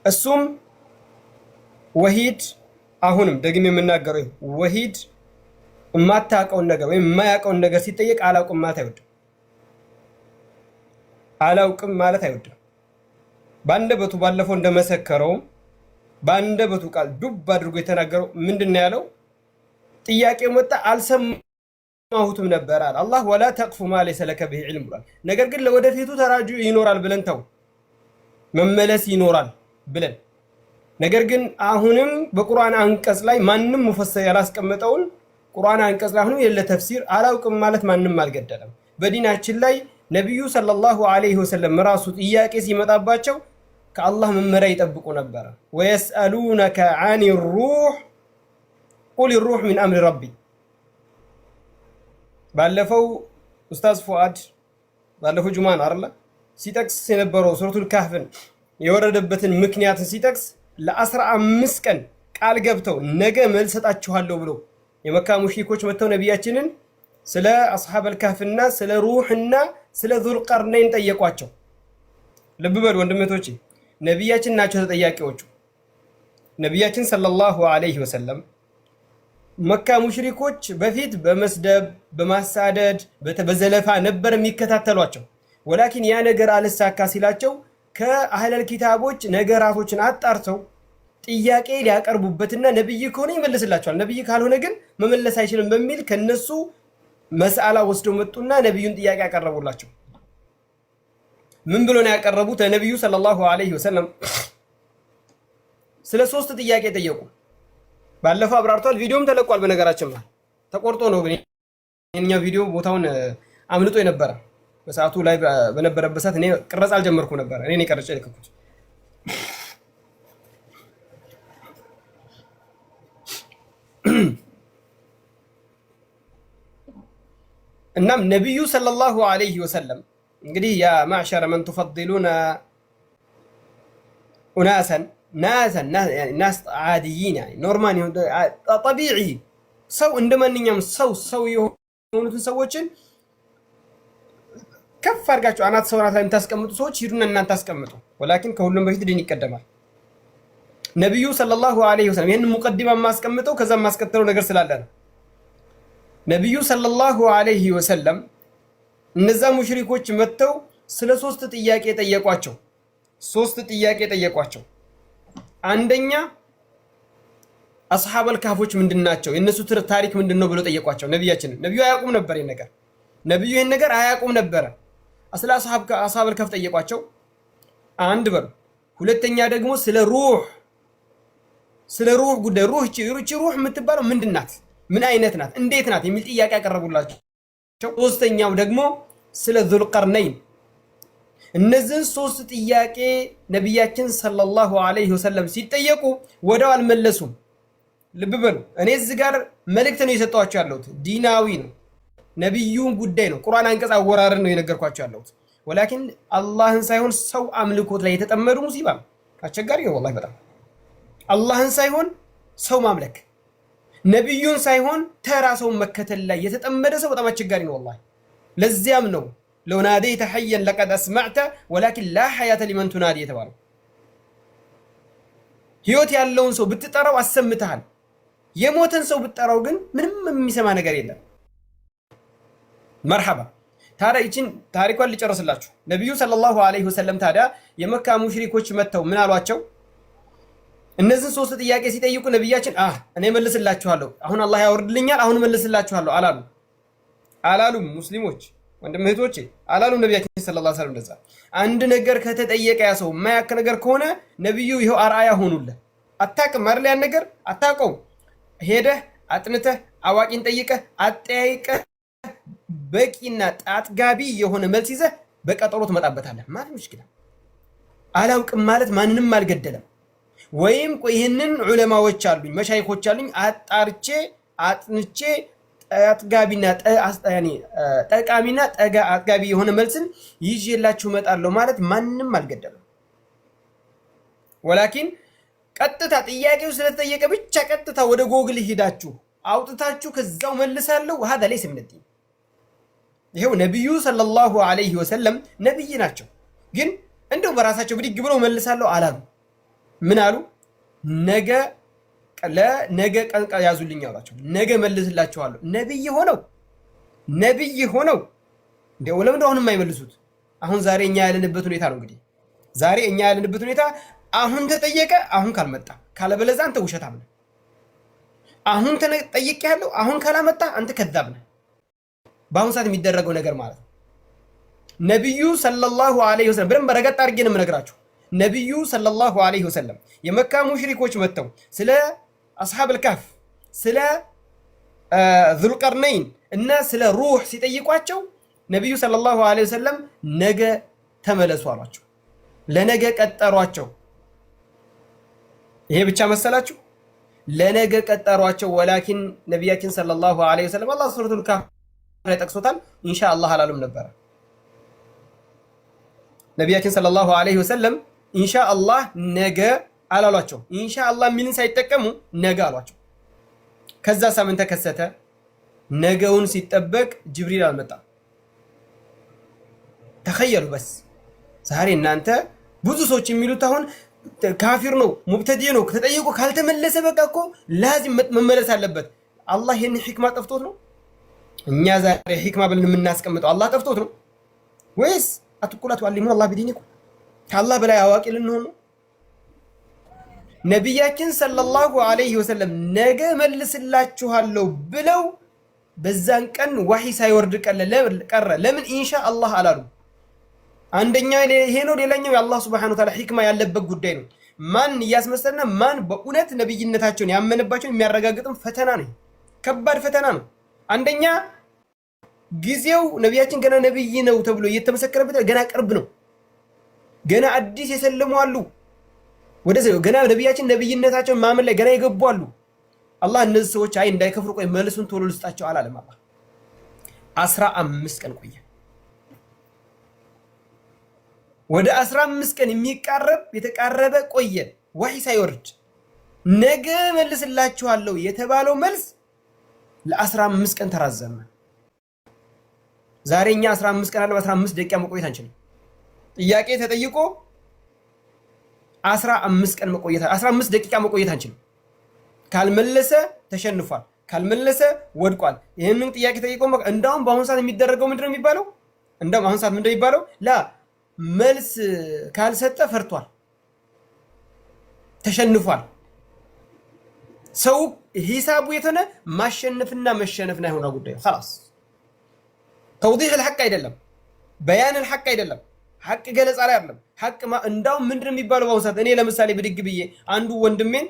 እሱም ወሂድ አሁንም ደግሜ የምናገረው ወሂድ የማታውቀውን ነገር ወይም የማያውቀውን ነገር ሲጠየቅ አላውቅም ማለት አይወድም። አላውቅም ማለት አይወድም። በአንደበቱ ባለፈው እንደመሰከረው በአንደበቱ ቃል ዱብ አድርጎ የተናገረው ምንድነው ያለው? ጥያቄው መጣ አልሰማሁትም ነበር አለ አላህ። ወላ ተቅፉ ማ ለይሰ ለከ ቢሂ ዒልም ብሏል። ነገር ግን ለወደፊቱ ተራጁ ይኖራል ብለን ተው መመለስ ይኖራል ብለን ነገር ግን አሁንም በቁርአን አንቀጽ ላይ ማንም ሙፈሰር ያላስቀመጠውን ቁርአን አንቀጽ ላይ አሁንም የለ ተፍሲር አላውቅም ማለት ማንም አልገደለም። በዲናችን ላይ ነብዩ ሰለላሁ ዐለይሂ ወሰለም ራሱ ጥያቄ ሲመጣባቸው ከአላህ መመሪያ ይጠብቁ ነበር። ወየስአሉነከ ዐኒ ሩህ ቁል ሩህ ሚን አምሪ ረቢ። ባለፈው ኡስታዝ ፉአድ ባለፈው ጁማን አይደለ ሲጠቅስ የነበረው ሱረቱል ካህፍን የወረደበትን ምክንያት ሲጠቅስ ለ15 ቀን ቃል ገብተው ነገ መልስ ሰጣችኋለሁ ብሎ የመካ ሙሽሪኮች መተው ነብያችንን ስለ አስሐበል ካህፍና ስለ ሩህና ስለ ዙልቀርነይን ጠየቋቸው። ልብ በሉ ወንድሞቼ፣ ነብያችን ናቸው ተጠያቂዎቹ። ነብያችን ሰለላሁ ዐለይሂ ወሰለም መካ ሙሽሪኮች በፊት በመስደብ በማሳደድ በዘለፋ ነበር የሚከታተሏቸው። ወላኪን ያ ነገር አልሳካ ሲላቸው ከአህለል ኪታቦች ነገራቶችን አጣርተው ጥያቄ ሊያቀርቡበትና ነብይ ከሆነ ይመልስላቸዋል፣ ነብይ ካልሆነ ግን መመለስ አይችልም በሚል ከነሱ መስአላ ወስደው መጡና ነብዩን ጥያቄ ያቀረቡላቸው። ምን ብሎ ነው ያቀረቡት? ነብዩ ሰለላሁ ዐለይሂ ወሰለም ስለ 3 ጥያቄ ጠየቁ። ባለፈው አብራርቷል። ቪዲዮም ተለቋል። በነገራችን ላይ ተቆርጦ ነው ግን የኛ ቪዲዮ ቦታውን አምልጦ የነበረ በሰዓቱ ላይ በነበረበት ሰዓት እኔ ቅረጻ አልጀመርኩ ነበር። እኔ ቀርጬ ልከኩት። እናም ነብዩ ሰለላሁ ዐለይሂ ወሰለም እንግዲህ ያ ማዕሸረ መን ተፈضሉና ኡናሰን ናስ ዓዲይን ኖርማል ጠቢዒ ሰው እንደማንኛውም ሰው የሆኑትን ሰዎችን ከፍ አድርጋችሁ አናት ሰው ላይ የምታስቀምጡ ሰዎች ሂዱና እናንተ አስቀምጡ። ወላኪን ከሁሉም በፊት ዲን ይቀደማል። ነብዩ ሰለላሁ ዐለይሂ ወሰለም ይሄን ሙቀዲማ ማስቀምጠው ከዛ ማስከተለው ነገር ስላለ ነው። ነብዩ ሰለላሁ ዐለይሂ ወሰለም እነዛ ሙሽሪኮች መተው ስለ 3 ጥያቄ ጠየቋቸው። 3 ጥያቄ ጠየቋቸው። አንደኛ አስሐበል ካህፎች ምንድናቸው? የነሱ ታሪክ ምንድነው ብሎ ጠየቋቸው ነብያችንን። ነብዩ አያውቁም ነበር ይሄን ነገር አያውቁም ነበር። ስለ አስሐበል ካህፍ ጠየቋቸው። አንድ በሉ። ሁለተኛ ደግሞ ስለ ሩህ ጉዳይ ሩህ የምትባለው ምንድናት? ምን አይነት ናት? እንዴት ናት? የሚል ጥያቄ ያቀረቡላቸው። ሶስተኛው ደግሞ ስለ ዙልቀርነይን። እነዚህን 3 ጥያቄ ነብያችን ሰለላሁ ዐለይሂ ወሰለም ሲጠየቁ ወደው አልመለሱም። ልብ በሉ። እኔ እዚህ ጋር መልእክት ነው የሰጠኋቸው ያለሁት፣ ዲናዊ ነው፣ ነብዩን ጉዳይ ነው፣ ቁርአን አንቀጽ አወራረድ ነው የነገርኳቸው ያለሁት። ወላኪን አላህን ሳይሆን ሰው አምልኮት ላይ የተጠመዱ ሙሲባ አስቸጋሪ ነው ወላሂ በጣም። አላህን ሳይሆን ሰው ማምለክ፣ ነብዩን ሳይሆን ተራ ሰው መከተል ላይ የተጠመደ ሰው በጣም አስቸጋሪ ነው ወላሂ። ለዚያም ነው ለው ናደይተ ሐየን ለቀድ አስመዕተ ወላኪን ላ ሐያተ ሊመን ቱናዲ የተባለው። ህይወት ያለውን ሰው ብትጠራው አሰምተሃል፣ የሞተን ሰው ብትጠራው ግን ምንም የሚሰማ ነገር የለም። መርሐባ። ታዲያ ይችን ታሪኳን ልጨርስላችሁ። ነብዩ ሰለላሁ ዐለይሂ ወሰለም ታዲያ የመካ ሙሽሪኮች መተው ምን አሏቸው? እነዚህን 3 ጥያቄ ሲጠይቁ ነብያችን እኔ መልስላችኋለሁ፣ አሁን አላህ ያወርድልኛል፣ አሁን መልስላችኋለሁ አላሉም። ሙስሊሞች ወንድም እህቶቼ አላሉም ነብያችን ሰለላሁ ዐለይሂ ወሰለም። እንደዛ አንድ ነገር ከተጠየቀ ያ ሰው የማያውቅ ነገር ከሆነ ነብዩ ይሄው አርአያ ሆኑለት። አታውቅም አይደል? ያን ነገር አታውቀውም። ሄደህ አጥንተህ አዋቂን ጠይቀህ አጠያይቀህ በቂና አጥጋቢ የሆነ መልስ ይዘህ በቀጠሮ ትመጣበታለህ። ማለት ሙሽኪላ። አላውቅም ማለት ማንንም አልገደለም። ወይም ይሄንን ዑለማዎች አሉኝ መሻይኾች አሉኝ አጣርቼ አጥንቼ አጥጋቢና ጠቃሚና አጥጋቢ የሆነ መልስን ይዤላችሁ እመጣለሁ ማለት ማንንም አልገደለም። ወላኪን ቀጥታ ጥያቄው ስለተጠየቀ ብቻ ቀጥታ ወደ ጎግል ሄዳችሁ አውጥታችሁ ከዛው መልሳለሁ هذا ليس من الدين። ይሄው ነብዩ ሰለላሁ ዐለይሂ ወሰለም ነብይ ናቸው፣ ግን እንደው በራሳቸው ብድግ ብለው መልሳለሁ አላሉ። ምን አሉ? ነገ ቀን ያዙልኝ አሏቸው። ነገ መልስላችኋለሁ። ነብይ ሆነው እንደው ለምን አሁን የማይመልሱት? አሁን ዛሬ እኛ ያለንበት ሁኔታ ነው። እንግዲህ ዛሬ እኛ ያለንበት ሁኔታ አሁን ተጠየቀ፣ አሁን ካልመጣ ካለበለዛ አንተ ውሸታም ነህ። አሁን ተጠየቀ ያለው አሁን ካላመጣ አንተ ከዛብ ነህ። በአሁን ሰዓት የሚደረገው ነገር ማለት ነው። ነብዩ ሰለላሁ ዐለይሂ ወሰለም በደንብ ረገጥ አድርጌ ነው የምነግራችሁ። ነብዩ ሰለላሁ ዐለይሂ ወሰለም የመካ ሙሽሪኮች መጥተው ስለ አስሐበል ካህፍ ስለ ዙልቀርነይን እና ስለ ሩህ ሲጠይቋቸው ነብዩ ሰለላሁ ዐለይሂ ወሰለም ነገ ተመለሱ አሏቸው። ለነገ ቀጠሯቸው። ይሄ ብቻ መሰላችሁ? ለነገ ቀጠሯቸው። ወላኪን ነቢያችን ሰለላሁ ዐለይሂ ወሰለም አላህ ሱረቱል ካህፍ ላይ ጠቅሶታል። ኢንሻአላህ አላሉም ነበረ። ነቢያችን ሰለላሁ ዐለይሂ ወሰለም ኢንሻአላህ ነገ አላሏቸው። ኢንሻአላህ ሚልን ሳይጠቀሙ ነገ አሏቸው። ከዛ ሳምን ተከሰተ። ነገውን ሲጠበቅ ጅብሪል አልመጣም። ተኸየሉ በስ ዛሬ እናንተ ብዙ ሰዎች የሚሉት አሁን ካፊር ነው ሙብተዲ ነው ተጠይቆ ካልተመለሰ በቃ እኮ ላዚም መመለስ አለበት። አላህ ይሄን ሂክማ ጠፍቶት ነው? እኛ ዛሬ ሂክማ ብለን የምናስቀምጠው አላህ ጠፍቶት ነው ወይስ አትቁላቱ አሊሙ አላህ ቢዲኒኩም ከአላህ በላይ አዋቂ ልንሆን ነው? ነቢያችን ሰለላሁ ዐለይሂ ወሰለም ነገ መልስላችኋለሁ ብለው በዛን ቀን ወህይ ሳይወርድ ቀረ። ለምን ኢንሻአላህ አላሉ? አንደኛ ይሄ ነው። ሌላኛው የአላህ ሱብሓነሁ ወተዓላ ሂክማ ያለበት ጉዳይ ነው። ማን እያስመሰለና ማን በእውነት ነብይነታቸውን ያመነባቸውን የሚያረጋግጥም ፈተና ነው። ከባድ ፈተና ነው። አንደኛ ጊዜው ነቢያችን ገና ነብይ ነው ተብሎ እየተመሰከረበት ገና ቅርብ ነው። ገና አዲስ የሰለሙ አሉ። ወደዚህ ገና ነቢያችን ነብይነታቸውን ማመን ላይ ገና የገቡ አሉ። አላህ እነዚህ ሰዎች አይ እንዳይከፍሩ ቆይ መልሱን ቶሎ ልስጣቸው አላለም። አላህ 15 ቀን ቆየ። ወደ 15 ቀን የተቃረበ ቆየ ወህይ ሳይወርድ። ነገ መልስላችኋለሁ የተባለው መልስ ለ15 ቀን ተራዘመ። ዛሬ እኛ 15 ቀን አለ 15 ደቂቃ መቆየት አንችልም። ጥያቄ ተጠይቆ 15 ቀን መቆየት 15 ደቂቃ መቆየት አንችልም። ካልመለሰ ተሸንፏል፣ ካልመለሰ ወድቋል። ይሄንን ጥያቄ ጠይቆ እንዳውም በአሁን ሰዓት የሚደረገው ምንድነው የሚባለው? እንዳውም አሁን ሰዓት ምንድነው የሚባለው? መልስ ካልሰጠ ፈርቷል፣ ተሸንፏል። ሰው ሂሳቡ የተነ ማሸነፍና መሸነፍና የሆነ ጉዳይ خلاص ተውዲህ الحق አይደለም፣ በያን الحق አይደለም፣ ሐቅ ገለጻ ላይ አይደለም። ሐቅ እንዳውም ምንድነው የሚባለው በአሁን ሰዓት እኔ ለምሳሌ ብድግ ብዬ አንዱ ወንድሜን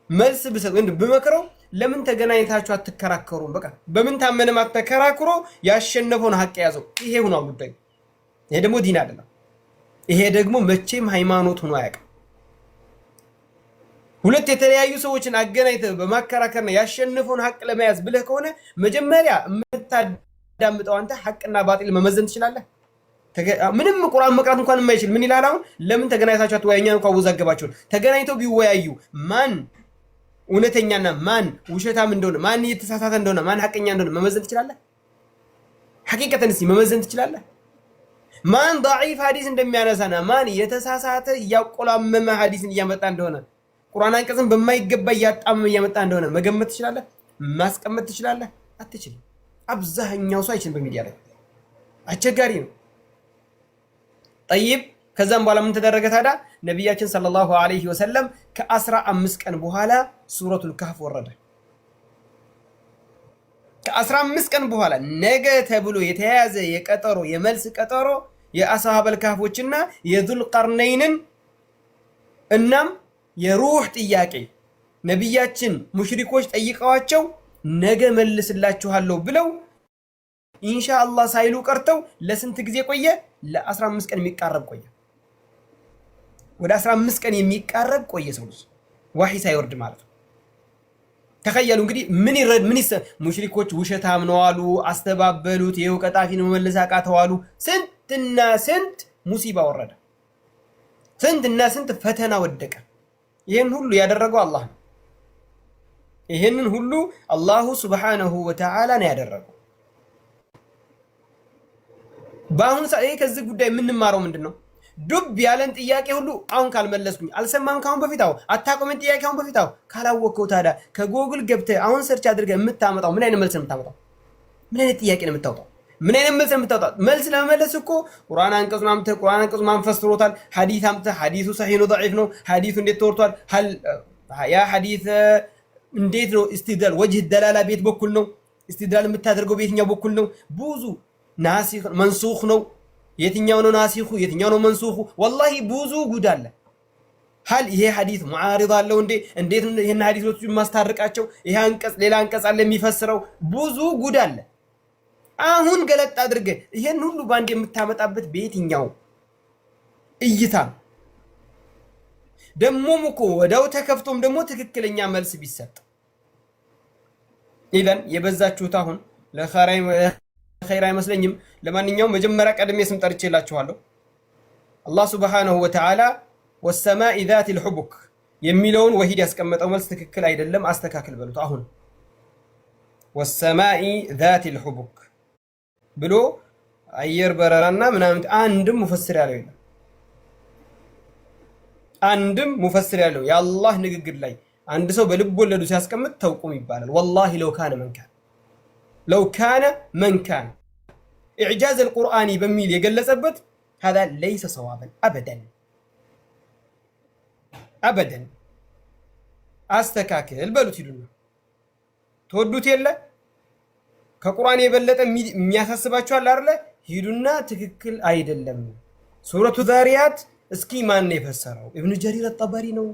መልስ ብሰጥ ብመክረው ለምን ተገናኝታችሁ አትከራከሩም? በቃ በምን ታመነም አትከራክሮ ያሸነፈውን ሐቅ ያዘው። ይሄ ሆኗል ጉዳዩ። ይሄ ደግሞ ዲን አይደለም። ይሄ ደግሞ መቼም ሃይማኖት ሆኖ አያውቅም። ሁለት የተለያዩ ሰዎችን አገናኝተህ በማከራከርና ያሸነፈውን ሐቅ ለመያዝ ብለህ ከሆነ መጀመሪያ የምታዳምጠው አንተ ሐቅና ባጢል መመዘን ትችላለህ? ምንም ቁርአን መቅራት እንኳን የማይችል ምን ይላል? አሁን ለምን ተገናኝታችሁ አትወያዩኝ? እንኳን ወዛገባችሁ። ተገናኝተው ቢወያዩ ማን እውነተኛና ማን ውሸታም እንደሆነ ማን እየተሳሳተ እንደሆነ ማን ሐቀኛ እንደሆነ መመዘን ትችላለህ? ሐቂቀተን እስኪ መመዘን ትችላለህ? ማን ضعيف ሐዲስ እንደሚያነሳና ማን የተሳሳተ ያቆላመመ ሐዲስን እያመጣ እንደሆነ ቁርአን አንቀጽን በማይገባ እያጣመመ እያመጣ እንደሆነ መገመት ትችላለህ? ማስቀመጥ ትችላለህ? አትችልም። አብዛኛው ሰው አይችልም። በሚዲያ ላይ አስቸጋሪ ነው። طيب ከዛም በኋላ ምን ተደረገ ታዲያ? ነብያችን ሰለላሁ ዐለይሂ ወሰለም ከ15 ቀን በኋላ ሱረቱል ካህፍ ወረደ። ከ15 ቀን በኋላ ነገ ተብሎ የተያዘ የቀጠሮ የመልስ ቀጠሮ የአስሐበል ካህፎችና የዙልቀርነይንን እናም የሩህ ጥያቄ ነብያችን ሙሽሪኮች ጠይቀዋቸው ነገ መልስላችኋለሁ ብለው ኢንሻአላህ ሳይሉ ቀርተው ለስንት ጊዜ ቆየ? ለ15 ቀን የሚቃረብ ቆየ። ወደ 15 ቀን የሚቃረብ ቆየ ሰው ልጅ ወህይ ሳይወርድ ማለት ነው። ተኸየሉ እንግዲህ ምን ሙሽሪኮች ውሸታም ነው አሉ፣ አስተባበሉት፣ ይኸው ቀጣፊ ነው መመለስ አቃተው አሉ። ስንትና ስንት ሙሲባ ወረደ፣ ስንትና ስንት ፈተና ወደቀ። ይሄን ሁሉ ያደረገው አላህ ነው። ይሄንን ሁሉ አላሁ ሱብሓነሁ ወተዓላ ነው ያደረገው። በአሁኑ ሰዓት ከዚህ ጉዳይ የምንማረው ምንድነው? ዱብ ያለን ጥያቄ ሁሉ አሁን ካልመለስኩኝ አልሰማም ካሁን በፊት አሁን አታቆመን ጥያቄ አሁን በፊት አሁን ካላወቅከው ታዲያ ከጎግል ገብተህ አሁን ሰርች አድርገህ የምታመጣው ምን አይነት መልስ ነው የምታመጣው? ምን አይነት ጥያቄ ነው የምታወጣው? ምን አይነት መልስ ነው የምታወጣው? መልስ ለመመለስ እኮ ቁርአን አንቀጹን አምጥተህ ቁርአን አንቀጹ ማን ፈስሮታል? ሐዲስ አምጥተህ ሐዲሱ ሰሂህ ነው ضعيف ነው? ሐዲሱ እንዴት ተወርቷል? ያ ሐዲስ እንዴት ነው ኢስቲድላል ወጅህ ደላላ ቤት በኩል ነው ኢስቲድላል የምታደርገው በየትኛው በኩል ነው? ብዙ ናሲኽ መንሱኽ ነው የትኛው ነው ናሲኹ የትኛው ነው መንሱኹ? ወላሂ ብዙ ጉድ አለ። ሀል ይሄ ሐዲስ ሙዓሪድ አለው እንዴ? እንዴት ይሄን ሐዲሶች ማስታረቃቸው? ይሄ አንቀጽ ሌላ አንቀጽ አለ የሚፈስረው ብዙ ጉድ አለ። አሁን ገለጥ አድርገህ ይሄን ሁሉ ባንድ የምታመጣበት በየትኛው እይታ? ደሞም እኮ ወዳው ተከፍቶም ደግሞ ትክክለኛ መልስ ቢሰጥ ኢዘን የበዛችሁት አሁን ለኸይር አይመስለኝም። ለማንኛውም መጀመሪያ ቀድሜ ስም ጠርቼላችኋለሁ። አላህ ሱብሓነሁ ወተዓላ ወሰማኢ ዛቲል ሑቡክ የሚለውን ወሂድ ያስቀመጠው መልስ ትክክል አይደለም፣ አስተካክል በሉት። አሁን ወሰማኢ ዛቲል ሑቡክ ብሎ አየር በረራና ምናምን አንድም ሙፈስር ያለው የለም። አንድም ሙፈስር ያለው የአላህ ንግግር ላይ አንድ ሰው በልብ ወለዱ ሲያስቀምጥ ተውቁም ይባላል። ወላሂ ለው ካነ መንካን ኢዕጃዝ አልቁርአኒ በሚል የገለጸበት هذا ليس صوابا ابدا አስተካክል በሉት ይሉና ተወዱት የለ ከቁርአን የበለጠ የሚያሳስባችሁ አለ አይደለ? ሂዱና ትክክል አይደለም ሱረቱ ዛሪያት እስኪ ማን ነው የፈሰረው? ኢብኑ ጀሪር አጠበሪ ነው?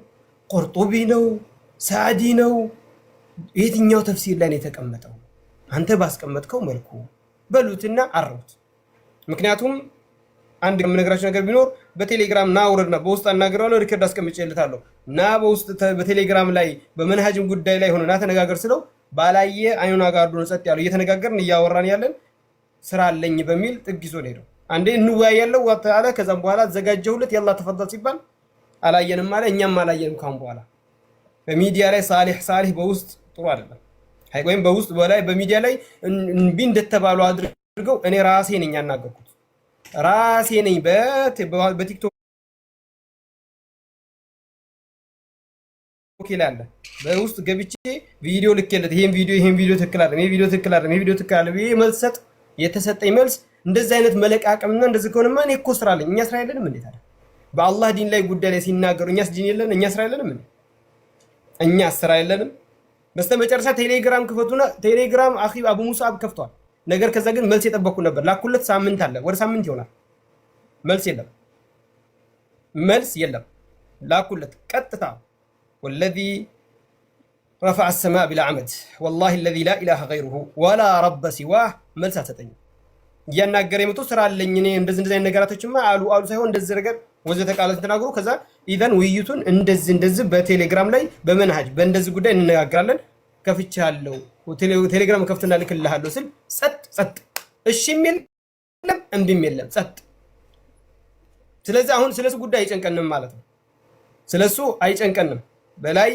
ቁርጡቢ ነው? ሳዕዲ ነው? የትኛው ተፍሲር ላይ ነው የተቀመጠው? አንተ ባስቀመጥከው መልኩ በሉትና አረውት። ምክንያቱም አንድ የምነግራችሁ ነገር ቢኖር በቴሌግራም ና ውረድና በውስጥ አናግረዋለሁ፣ ሪከርድ አስቀምጬልታለሁ እና በውስጥ በቴሌግራም ላይ በመንሃጅም ጉዳይ ላይ ሆነና ተነጋገር ስለው ባላየ አይኑና ጋርዱን ጸጥ ያለው እየተነጋገርን እያወራን ያለን ስራ አለኝ በሚል ጥግ ይዞ ሄደው አንዴ እንወያያለው ወጣለ። ከዛም በኋላ ዘጋጀሁለት ያላ ተፈضل ሲባል አላየንም ማለት እኛም አላየንም። ካሁን በኋላ በሚዲያ ላይ ሳሊህ በውስጥ ጥሩ አይደለም። ወይም በውስጥ በላይ በሚዲያ ላይ እንቢ እንደተባሉ አድርገው እኔ ራሴ ነኝ ያናገርኩት ራሴ ነኝ በቲክቶክ ይላል በውስጥ ገብቼ ቪዲዮ ልኬለት ይሄን ቪዲዮ ትክክል አይደለም፣ ይሄ ቪዲዮ ትክክል አይደለም፣ ይሄ ቪዲዮ ትክክል አይደለም፣ ይሄ መልስ ሰጥ የተሰጠኝ መልስ እንደዚህ አይነት መለቃቀምና እንደዚህ ከሆነማ እኔ እኮ ስራ አለኝ። እኛ ስራ የለንም እንዴ ታዲያ? በአላህ ዲን ላይ ጉዳይ ላይ ሲናገሩ እኛስ ዲን የለን? እኛ ስራ የለንም እንዴ? እኛ ስራ የለንም? በስተመጨረሻ ቴሌግራም ክፈቱና ቴሌግራም አኺ አቡ ሙሳብ ከፍቷል ነገር ከዛ ግን መልስ የጠበቅኩ ነበር። ላኩለት ሳምንት አለ ወደ ሳምንት ይሆናል መልስ የለም ላኩለት ቀጥታ والذي رفع السماء بلا عمد والله الذي لا اله غيره ولا رب سواه መልስ አሰጠኝ። እያናገረ የመጡ ስራ አለኝ እኔ እንደዚህ ነገራቶችማ አሉ ሳይሆን እንደዚህ ነገር ወዘተ ቃላት ተናግሩ። ከዛ ኢቨን ውይይቱን እንደዚህ በቴሌግራም ላይ በመንሃጅ በእንደዚህ ጉዳይ እንነጋገራለን ከፍቻለሁ ቴሌግራም ከፍተና ልክልሃለሁ ስል ጸጥ እሺም የለም እምቢም የለም ጸጥ። ስለዚህ አሁን ስለሱ ጉዳይ አይጨንቀንም ማለት ነው። ስለሱ አይጨንቀንም። በላይ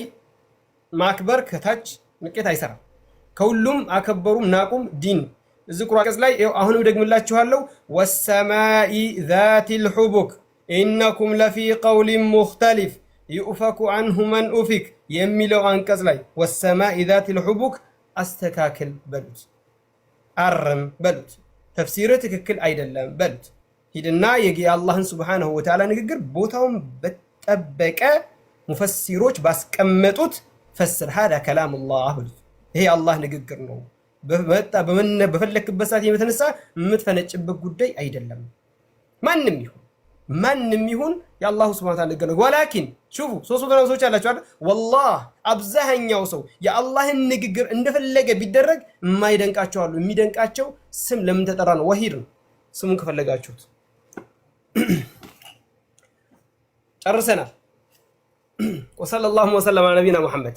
ማክበር ከታች ንቄት አይሰራም። ከሁሉም አከበሩም ናቁም ዲን እዚህ ቁርአን ቀጽ ላይ አሁንም ደግምላችኋለሁ ወሰማኢ ዛቲል ሑቡክ ኢነኩም ለፊ ቀውሊን ሙኽተሊፍ ዩእፈኩ አንሁ መን ኡፊክ የሚለው አንቀጽ ላይ ወሰማኢ ዛቲል ሑቡክ አስተካክል በሉት፣ አርም በሉት፣ ተፍሲር ትክክል አይደለም በሉት። ሂድና የአላህን ሱብሓነሁ ወተዓላ ንግግር ቦታውን በጠበቀ ሙፈሲሮች ባስቀመጡት ፈስር ሃዳ ከላሙላህ በሉት። ይሄ አላህ ንግግር ነው። በፈለክበት ሰዓት የተነሳ የምትፈነጭበት ጉዳይ አይደለም። ማንም ይሁን የአላሁ ሱብሓነሁ ወተዓላ ንግግር ነው። ወላኪን ሹፉ ሶስቱ ሰዎች አላችሁ አይደል? ወላሂ አብዛኛው ሰው የአላህን ንግግር እንደፈለገ ቢደረግ የማይደንቃቸው አሉ። የሚደንቃቸው ስም ለምን ተጠራ ነው። ወሂድ ነው ስሙን ከፈለጋችሁት። ጨርሰናል። ወሰለላሁ ወሰለም ዐላ ነቢይና ሙሐመድ